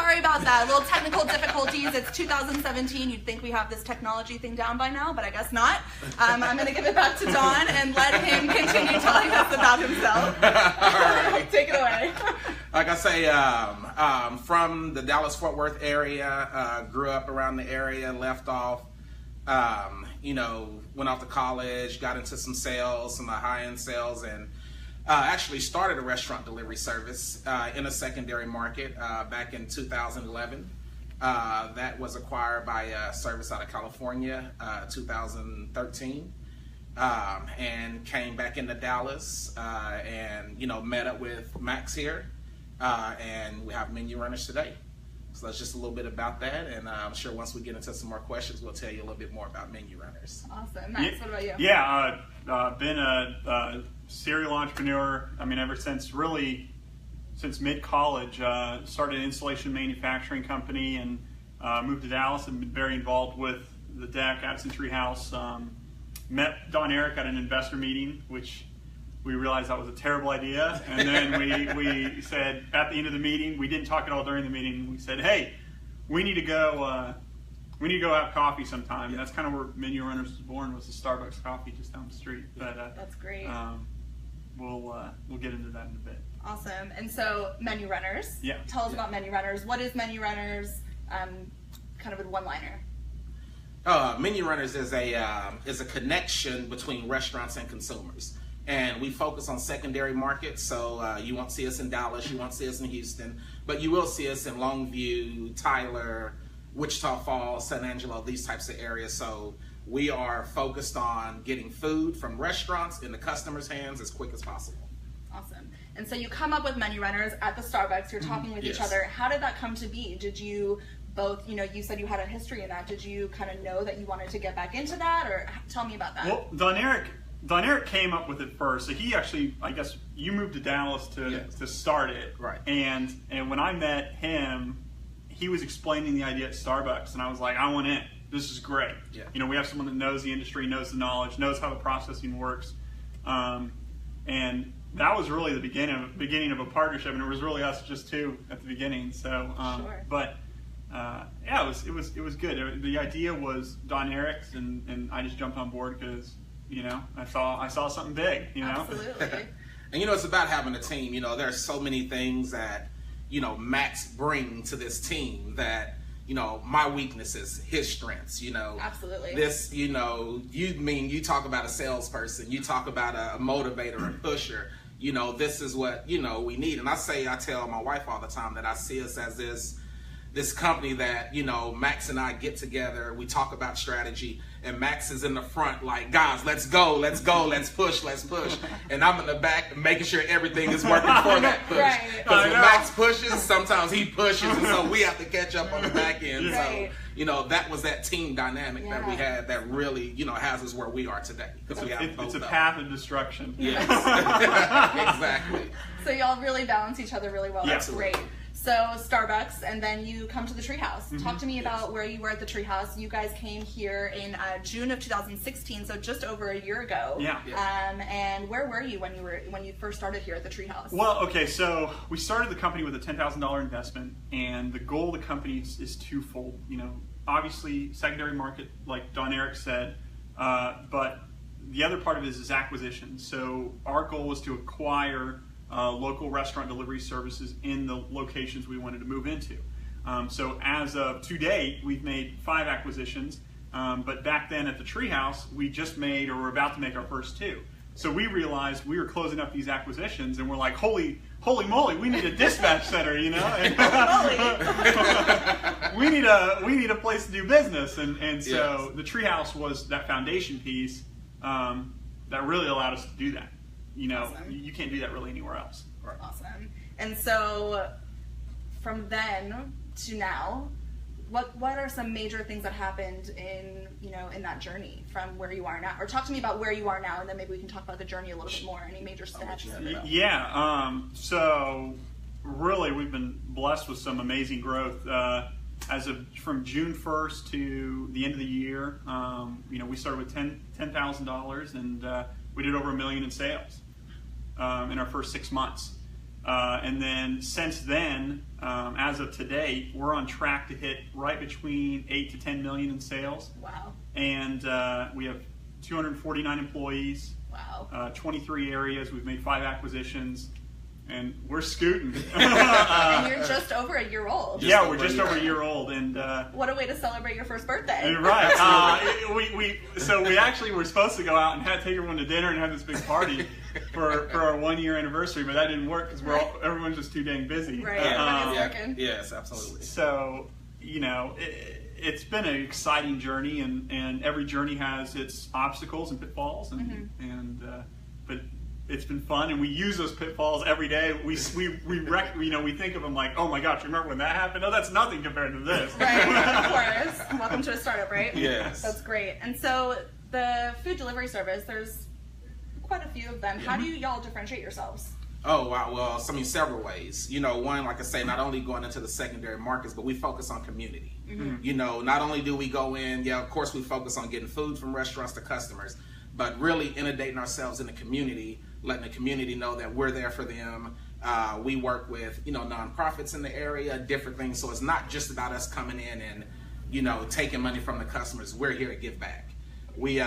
sorry about that. A little technical difficulties. It's 2017. You'd think we have this technology thing down by now, but I guess not. I'm going to give it back to Don and let him continue telling us about himself. All right. Take it away. Like I say, from the Dallas-Fort Worth area, grew up around the area, left off, went off to college, got into some sales, some high-end sales, and actually started a restaurant delivery service in a secondary market back in 2011. That was acquired by a service out of California, 2013, and came back into Dallas and met up with Max here, and we have MenuRunners today. So that's just a little bit about that, and I'm sure once we get into some more questions, we'll tell you a little bit more about MenuRunners. Awesome. Max, what about you? Yeah, been a serial entrepreneur. I mean, ever since mid-college. Started an installation manufacturing company and moved to Dallas and been very involved with the deck, Addison TreeHouse. Met Don Eric at an investor meeting, which we realized that was a terrible idea, and then we said at the end of the meeting, we didn't talk at all during the meeting, we said, hey, we need to go have coffee sometime. And that's kind of where MenuRunners was born, was the Starbucks coffee just down the street. But that's great. We'll get into that in a bit. Awesome. And so MenuRunners. Yeah. Tell us about MenuRunners. What is MenuRunners? Kind of a one-liner. MenuRunners is a connection between restaurants and consumers. And we focus on secondary markets, so you won't see us in Dallas, you won't see us in Houston, but you will see us in Longview, Tyler, Wichita Falls, San Angelo, these types of areas. So we are focused on getting food from restaurants in the customer's hands as quick as possible. Awesome. And so you come up with MenuRunners at the Starbucks, you're talking with each other. How did that come to be? Did you both, you said you had a history in that. Did you kind of know that you wanted to get back into that, or tell me about that? Well, Don Eric came up with it first. So he actually, I guess, you moved to Dallas to start it. Right. And when I met him, he was explaining the idea at Starbucks, and I was like, I want in. This is great. Yeah. We have someone that knows the industry, knows the knowledge, knows how the processing works. And that was really the beginning of a partnership, and it was really us just two at the beginning. So, sure. But yeah, it was good. The idea was Don Eric's, and I just jumped on board because I saw something big. Absolutely. And it's about having a team. There are so many things that Max bring to this team that my weaknesses, his strengths. Absolutely. This you talk about a salesperson, you talk about a motivator, a pusher. This is what we need. And I tell my wife all the time that I see us as this company that Max and I get together, we talk about strategy, and Max is in the front like, guys, let's go, let's push, and I'm in the back making sure everything is working for that push. Right. Because when Max pushes, sometimes he pushes, and so we have to catch up on the back end. Right. So that was that team dynamic that we had that really has us where we are today. It's a path of destruction. Yes. Exactly. So y'all really balance each other really well. Yeah. That's great. So Starbucks, and then you come to the TreeHouse. Talk to me about where you were at the TreeHouse. You guys came here in June of 2016, so just over a year ago. Yeah. And where were you when you first started here at the TreeHouse? Well, okay, so we started the company with a $10,000 investment, and the goal of the company is twofold. Obviously secondary market, like Don Eric said, but the other part of it is acquisition. So our goal was to acquire local restaurant delivery services in the locations we wanted to move into. So as of to date, we've made 5 acquisitions, but back then at the TreeHouse, we just made, or we're about to make, our first 2. So we realized we were closing up these acquisitions, and we're like, holy moly, we need a dispatch center, And, we need a place to do business, and so the TreeHouse was that foundation piece that really allowed us to do that. Awesome. You can't do that really anywhere else. Right. Awesome. And so from then to now, what are some major things that happened in that journey from where you are now? Or talk to me about where you are now, and then maybe we can talk about the journey a little bit more. Any major steps? Yeah. So really, we've been blessed with some amazing growth. From June 1st to the end of the year, we started with $10,000, and we did over $1 million in sales in our first 6 months. And then since then, as of today, we're on track to hit right between 8 to 10 million in sales. Wow. And we have 249 employees. Wow. 23 areas. We've made 5 acquisitions, and we're scooting. And you're just over a year old. Yeah, we're just over a year old, and what a way to celebrate your first birthday. Right. We actually were supposed to go out and take everyone to dinner and have this big party for our 1-year anniversary, but that didn't work because everyone's just too dang busy. Right. Everybody's working. Yes, absolutely. So it's been an exciting journey, and every journey has its obstacles and pitfalls, but it's been fun, and we use those pitfalls every day. We think of them like, oh my gosh, remember when that happened? No, that's nothing compared to this. Right, of course. Welcome to a startup, right? Yes. That's great. And so the food delivery service, there's quite a few of them. How do y'all differentiate yourselves? Oh, wow. Well, several ways. One, like I say, not only going into the secondary markets, but we focus on community. Not only do we go in, of course we focus on getting food from restaurants to customers, but really inundating ourselves in the community, letting the community know that we're there for them. We work with, nonprofits in the area, different things. So it's not just about us coming in and, taking money from the customers. We're here to give back. We,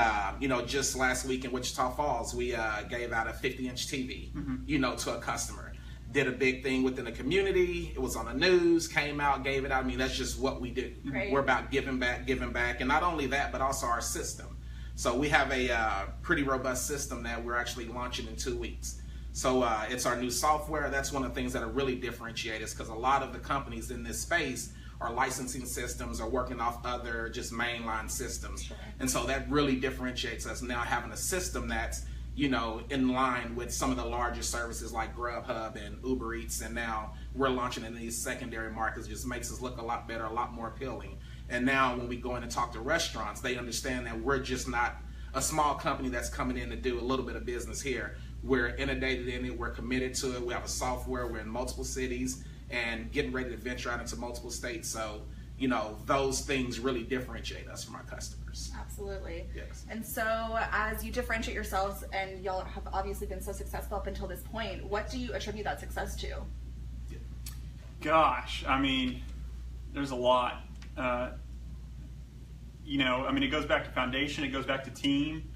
just last week in Wichita Falls, we gave out a 50-inch TV, to a customer. Did a big thing within the community. It was on the news, came out, gave it out. I mean, that's just what we do. Right. We're about giving back. And not only that, but also our system. So we have a pretty robust system that we're actually launching in 2 weeks. So it's our new software. That's one of the things that really differentiate us, because a lot of the companies in this space are licensing systems or working off other just mainline systems. Sure. And so that really differentiates us now, having a system that's, in line with some of the larger services like Grubhub and Uber Eats. And now we're launching in these secondary markets. It just makes us look a lot better, a lot more appealing. And now when we go in and talk to restaurants, they understand that we're just not a small company that's coming in to do a little bit of business here. We're inundated in it. We're committed to it. We have a software. We're in multiple cities and getting ready to venture out into multiple states. So, those things really differentiate us from our customers. Absolutely. Yes. And so as you differentiate yourselves, and y'all have obviously been so successful up until this point, what do you attribute that success to? Gosh, I mean, there's a lot. It goes back to foundation. It goes back to team.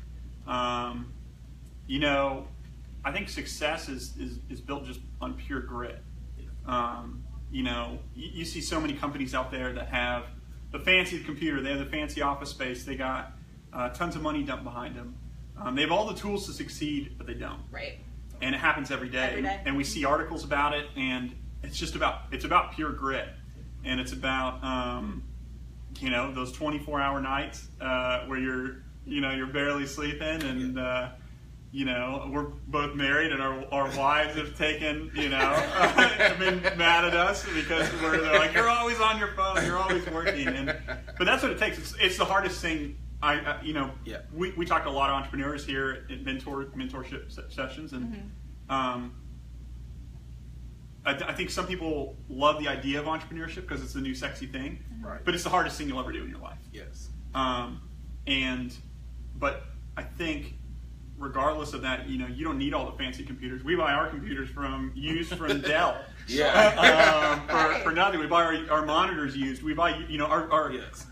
I think success is built just on pure grit. You see so many companies out there that have the fancy computer, they have the fancy office space, they got tons of money dumped behind them. They have all the tools to succeed, but they don't. Right. And it happens every day. Every day. And we see articles about it, and it's about pure grit. And it's about those 24-hour nights where you're barely sleeping, and we're both married, and our wives have taken, have been mad at us because they're like, you're always on your phone, you're always working, but that's what it takes. It's the hardest thing. We talk to a lot of entrepreneurs here at mentorship sessions, and I think some people love the idea of entrepreneurship because it's a new sexy thing, right? But it's the hardest thing you'll ever do in your life. Yes. But I think, regardless of that, you don't need all the fancy computers. We buy our computers used from Dell. For nothing. We buy our monitors used. We buy,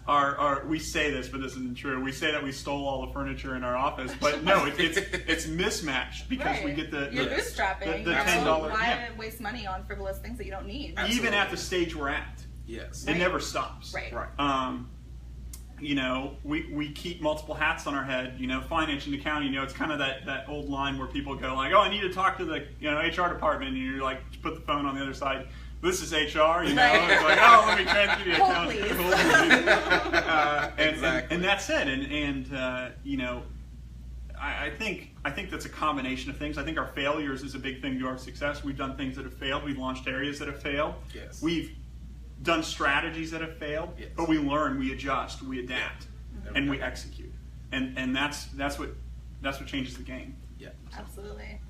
our we say this, but this isn't true. We say that we stole all the furniture in our office, but no, it's mismatched because we get you're bootstrapping. The $10. Why waste money on frivolous things that you don't need? Absolutely. Even at the stage we're at. Yes. It never stops. Right. We keep multiple hats on our head, finance and accounting, it's kind of that old line where people go like, oh, I need to talk to the, HR department, and you're like, put the phone on the other side. This is HR, Right. It's like, oh, let me transfer the account. Exactly. And that's it. I think that's a combination of things. I think our failures is a big thing to our success. We've done things that have failed. We've launched areas that have failed. Yes. We've done strategies that have failed, yes. But we learn, we adjust, we adapt, and we execute, and that's what changes the game. Yeah, absolutely.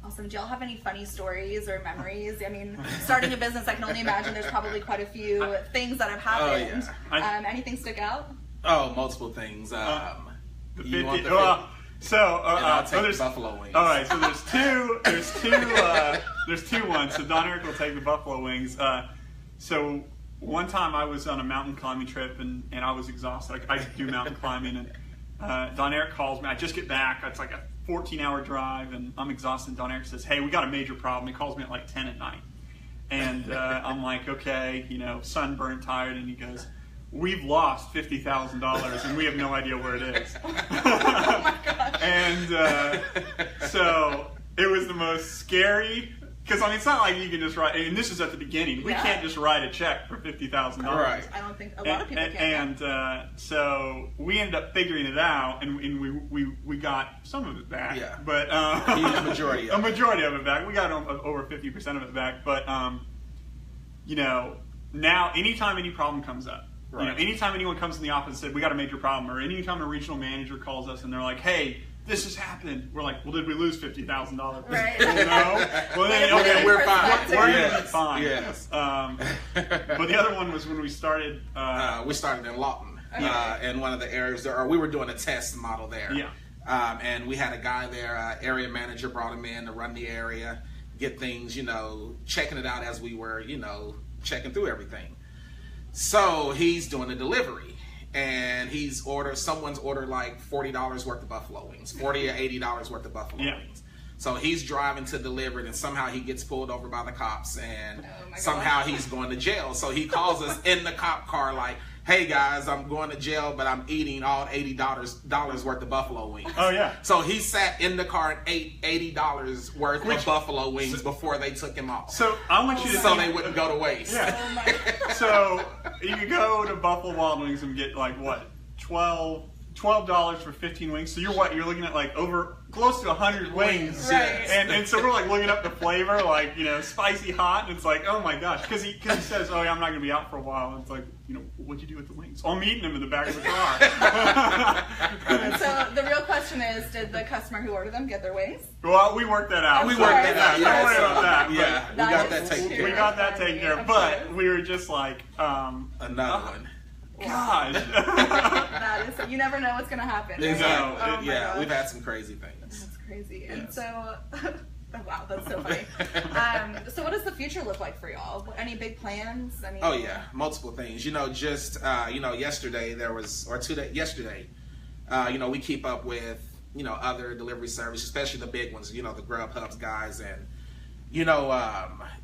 Awesome. Do y'all have any funny stories or memories? I mean, starting a business, I can only imagine there's probably quite a few things that have happened. Oh, yeah. Anything stick out? Oh, multiple things. So and I'll take the buffalo wings. All right, so there's two ones. So Don Eric will take the buffalo wings. So one time I was on a mountain climbing trip and I was exhausted. I do mountain climbing and Don Eric calls me. I just get back. It's like a 14-hour drive and I'm exhausted. Don Eric says, "Hey, we got a major problem." He calls me at like 10 at night. And I'm like, okay, sunburned, tired, and he goes, "We've lost $50,000 and we have no idea where it is." Oh my gosh. And so it was the most scary, because it's not like you can just write, and this is at the beginning, we can't just write a check for $50,000. Right. I don't think a lot of people can. And so we ended up figuring it out, and we got some of it back. Yeah. But a majority of it back. We got over 50% of it back. But now anytime any problem comes up, right. Anytime anyone comes in the office and said we got a major problem, or anytime a regional manager calls us and they're like, "Hey, this has happened," we're like, "Well, did we lose $50,000?" Right. No. Well, then Okay, we're fine. We're gonna be fine. Yes. But the other one was when we started. We started in Lawton, in one of the areas there, or we were doing a test model there. Yeah. And we had a guy there, area manager brought him in to run the area, get things, checking it out as we were, checking through everything. So he's doing a delivery. And someone's ordered like $40 worth of buffalo wings, $40 or $80 worth of buffalo wings. So he's driving to deliver it, and somehow he gets pulled over by the cops, and somehow he's going to jail. So he calls us in the cop car like, "Hey guys, I'm going to jail, but I'm eating all $80 worth of buffalo wings." Oh yeah. So he sat in the car and ate $80 worth of buffalo wings before they took him off. So I want you to so they wouldn't go to waste. Yeah. Oh my. So you could go to Buffalo Wild Wings and get like what, $12 for 15 wings. So you're looking at like over close to 100 wings. Right. And so we're like looking up the flavor, like spicy hot, and it's like, oh my gosh, because he says, "Oh yeah, I'm not gonna be out for a while." And it's like, what'd you do with the wings? Oh, I'm eating them in the back of the car. So the real question is, did the customer who ordered them get their wings? Well, we worked that out. We worked that out. Don't worry about that. Yeah, we got that taken care of. We got that taken care of, but we were just like, another one. Gosh. That is, you never know what's going to happen. Right? Exactly. Oh my gosh. We've had some crazy things. That's crazy. And Yes. so, wow, that's so funny. So what does the future look like for y'all? Any big plans? Oh yeah, multiple things. Yesterday we keep up with other delivery services, especially the big ones. The Grubhubs guys, and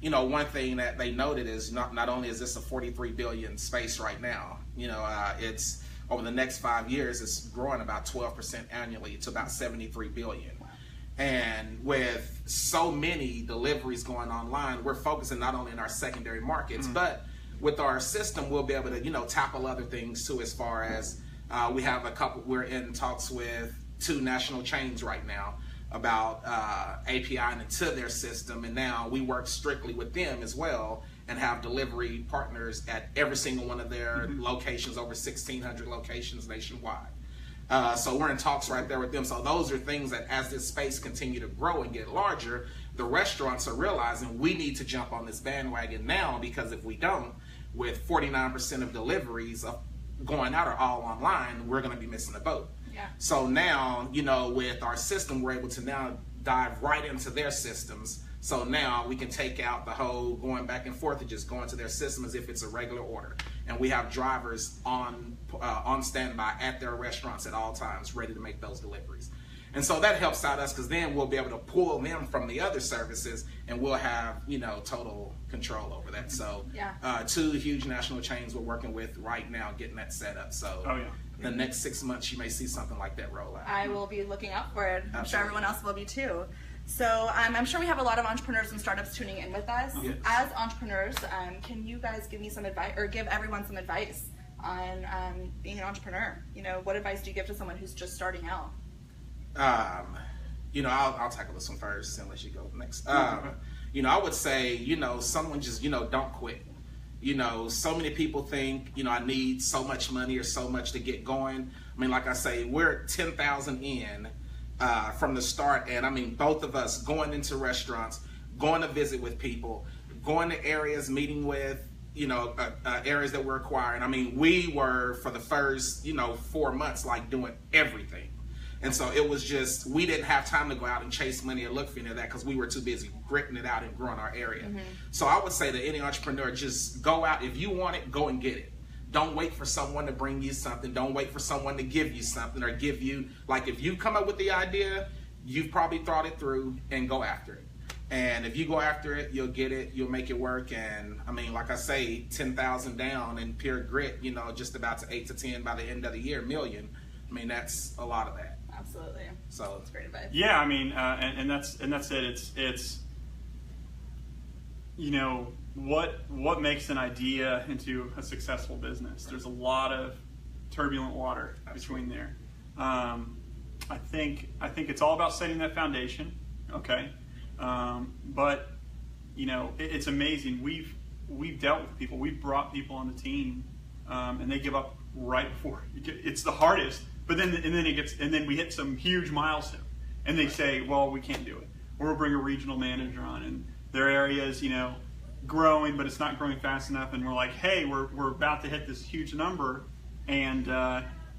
one thing that they noted is not only is this a 43 billion space right now, it's over the next 5 years, it's growing about 12% annually to about 73 billion. Wow. And with so many deliveries going online, we're focusing not only in our secondary markets, but with our system, we'll be able to, tackle other things too, as far as we're in talks with 2 national chains right now about APIing into their system, and now we work strictly with them as well and have delivery partners at every single one of their locations, over 1,600 locations nationwide. So we're in talks right there with them. So those are things that as this space continue to grow and get larger, the restaurants are realizing we need to jump on this bandwagon now, because if we don't, with 49% of deliveries going out are all online, we're going to be missing the boat. Yeah. So now, with our system, we're able to now dive right into their systems. So now we can take out the whole going back and forth and just go into their system as if it's a regular order. And we have drivers on standby at their restaurants at all times, ready to make those deliveries. And so that helps out us, because then we'll be able to pull them from the other services, and we'll have, total control over that. So 2 huge national chains we're working with right now, getting that set up. So the next 6 months, you may see something like that roll out. I will be looking out for it. I'm Absolutely. sure everyone else will be too. So I'm sure we have a lot of entrepreneurs and startups tuning in with us. Yes. As entrepreneurs, can you guys give me some advice, or give everyone some advice on being an entrepreneur? What advice do you give to someone who's just starting out? I'll tackle this one first and let you go next. I would say, someone just, don't quit. So many people think, I need so much money or so much to get going. I mean, like I say, we're 10,000 in from the start. And both of us going into restaurants, going to visit with people, going to areas, meeting with, areas that we're acquiring. We were, for the first, 4 months, like doing everything. And so it was just, we didn't have time to go out and chase money or look for any of that because we were too busy gritting it out and growing our area. So I would say to any entrepreneur, just go out. If you want it, go and get it. Don't wait for someone to bring you something. Don't wait for someone to give you something or give you, like if you come up with the idea, you've probably thought it through and go after it. And if you go after it, you'll get it, you'll make it work. And I mean, like I say, 10,000 down in pure grit, you know, just about to 8 to 10 by the end of the year, million. I mean, that's a lot of that. Absolutely. So that's great advice. Yeah, I mean, and that's it. It's you know, what makes an idea into a successful business? There's a lot of turbulent water between there. I think it's all about setting that foundation. Okay. But you know, it's amazing. We've dealt with people. We've brought people on the team, and they give up right before it's the hardest. But then we hit some huge milestone, and they say, "Well, we can't do it." Or we'll bring a regional manager on, and their area is, you know, growing, but it's not growing fast enough. And we're like, "Hey, we're about to hit this huge number," and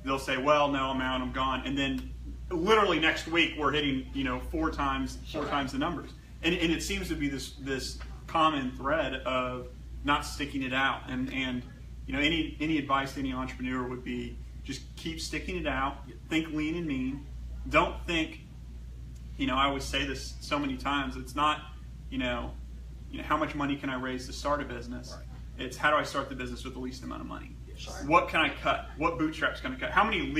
they'll say, "Well, no, I'm out. I'm gone." And then literally next week we're hitting, you know, four times the numbers, and it seems to be this common thread of not sticking it out. And you know, any advice to any entrepreneur would be just keep sticking it out. Think lean and mean. Don't think, you know, I always say this so many times. It's not, you know, how much money can I raise to start a business? Right. It's how do I start the business with the least amount of money? Sure. What can I cut? What bootstraps can I cut? How many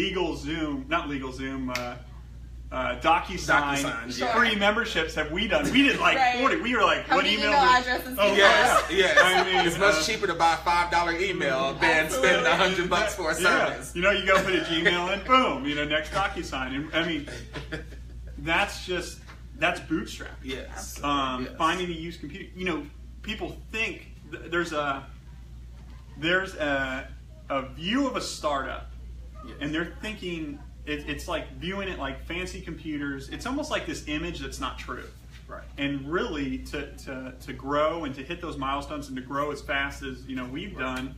DocuSign Sure. free memberships have we done? We did like Right. 40. We were like, How what many email? addresses do you yes, have? yes. I mean, it's much cheaper to buy a $5 email than spend $100 for a service. You know, you go put a Gmail in, boom, you know, next DocuSign. And I mean, that's bootstrap. Yes. Finding a used computer. You know, people think there's a view of a startup, Yes. and they're thinking it's like viewing it like fancy computers. It's almost like this image that's not true. Right. And really, to grow and to hit those milestones and to grow as fast as, you know, we've done,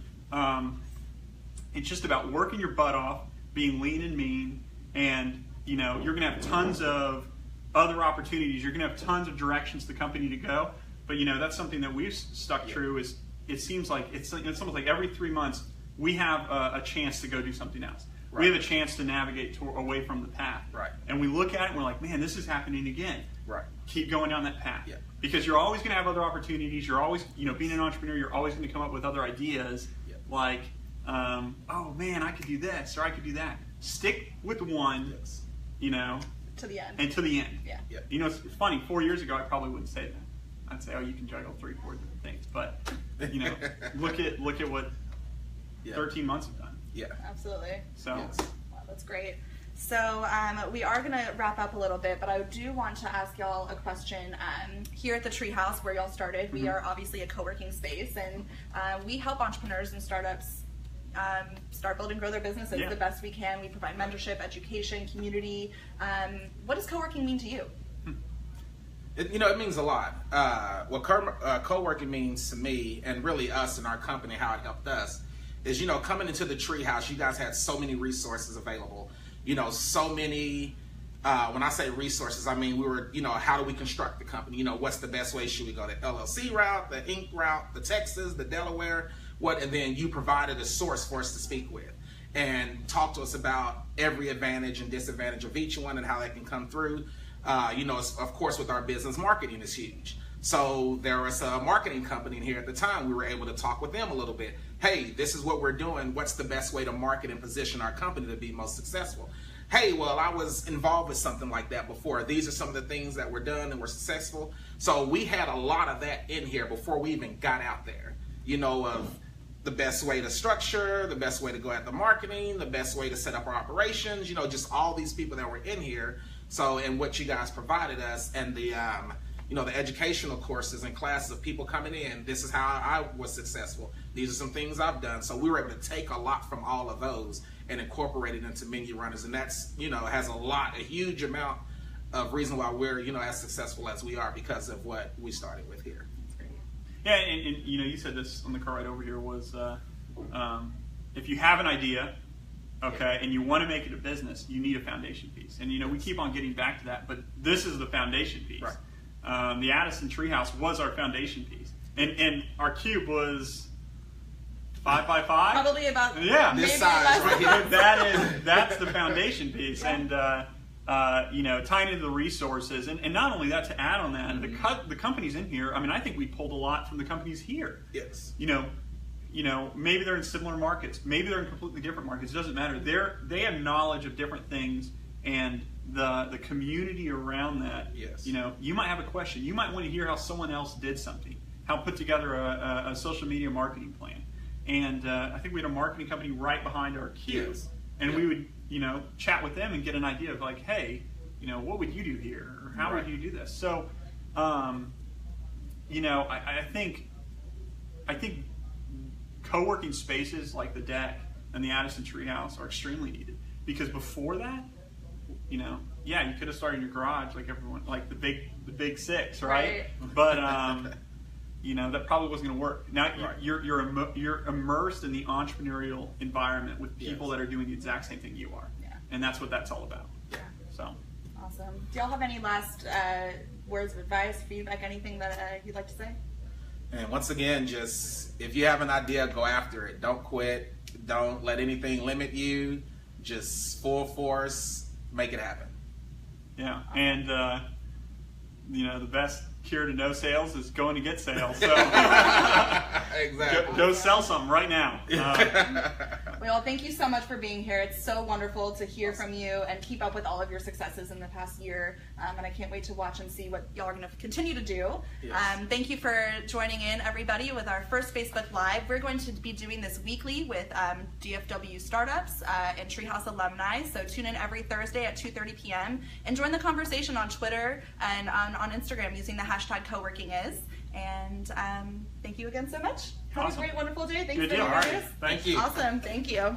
it's just about working your butt off, being lean and mean, and, you know, you're going to have tons of other opportunities. You're going to have tons of directions the company to go. But, you know, that's something that we've stuck true. Is it seems like it's almost like every 3 months we have a chance to go do something else. Right. We have a chance to navigate away from the path. Right. And we look at it and we're like, man, this is happening again. Right. Keep going down that path. Yeah. Because you're always going to have other opportunities. You're always, you know, being an entrepreneur, you're always going to come up with other ideas. Yeah. Like, oh man, I could do this or I could do that. Stick with one, Yes. you know, To the end. and to the end. Yeah. Yeah. You know, it's funny. 4 years ago, I probably wouldn't say that. I'd say, oh, you can juggle 3-4 different things. But, you know, look at what 13 months have done. Yeah. Absolutely. So. Yes. Wow, that's great. So we are going to wrap up a little bit, but I do want to ask y'all a question. Here at the TreeHouse, where y'all started, we are obviously a co-working space, and we help entrepreneurs and startups start, build, and grow their businesses the best we can. We provide mentorship, education, community. What does co-working mean to you? It means a lot. What co-working means to me, and really us and our company, how it helped us, is, you know, coming into the TreeHouse, you guys had so many resources available. You know, so many, when I say resources, I mean, we were, you know, how do we construct the company? You know, what's the best way? Should we go the LLC route, the Inc. route, the Texas, the Delaware? And then you provided a source for us to speak with and talk to us about every advantage and disadvantage of each one and how that can come through. You know, of course, with our business, marketing is huge. So there was a marketing company in here at the time. We were able to talk with them a little bit. Hey, this is what we're doing. What's the best way to market and position our company to be most successful? Hey, well, I was involved with something like that before. These are some of the things that were done and were successful. So we had a lot of that in here before we even got out there, you know, of the best way to structure, the best way to go at the marketing, the best way to set up our operations, you know, just all these people that were in here. So, and what you guys provided us, and the, you know, the educational courses and classes of people coming in, this is how I was successful. These are some things I've done. So we were able to take a lot from all of those and incorporate it into MenuRunners. And that's, you know, has a huge amount of reason why we're, you know, as successful as we are because of what we started with here. Yeah, and you know, you said this on the car ride over here was, if you have an idea, okay, and you want to make it a business, you need a foundation piece. And, we keep on getting back to that, but this is the foundation piece. Right. The Addison TreeHouse was our foundation piece. And our cube was 5 by 5? Probably about this size right here. That's the foundation piece. And, tying into the resources. And not only that, to add on that, the companies in here, I think we pulled a lot from the companies here. Yes. Maybe they're in similar markets. Maybe they're in completely different markets. It doesn't matter. They have knowledge of different things, and the community around that. Yes. You might have a question. You might want to hear how someone else did something, how put together a social media marketing plan. And I think we had a marketing company right behind our queue. Yes. And we would, chat with them and get an idea of like, hey, what would you do here? Or how would you do this? So, I think co-working spaces like the Deck and the Addison TreeHouse are extremely needed, because before that, you could have started in your garage like everyone, like the big six, right? But that probably wasn't going to work. Now you're immersed in the entrepreneurial environment with people that are doing the exact same thing you are, and that's what that's all about. Yeah. So awesome. Do y'all have any last words of advice, feedback, anything that you'd like to say? And once again, just if you have an idea, go after it. Don't quit. Don't let anything limit you. Just full force, make it happen. Yeah, and the best cure to no sales is going to get sales. So exactly. Go sell something right now. Well, thank you so much for being here. It's so wonderful to hear from you and keep up with all of your successes in the past year. And I can't wait to watch and see what y'all are going to continue to do. Yes. Thank you for joining in, everybody, with our first Facebook Live. We're going to be doing this weekly with DFW startups and TreeHouse alumni. So tune in every Thursday at 2:30 p.m. and join the conversation on Twitter and on Instagram using the hashtag coworkingis. And thank you again so much. Have a great, wonderful day. Thanks for joining us. Thank you. Awesome. Thank you.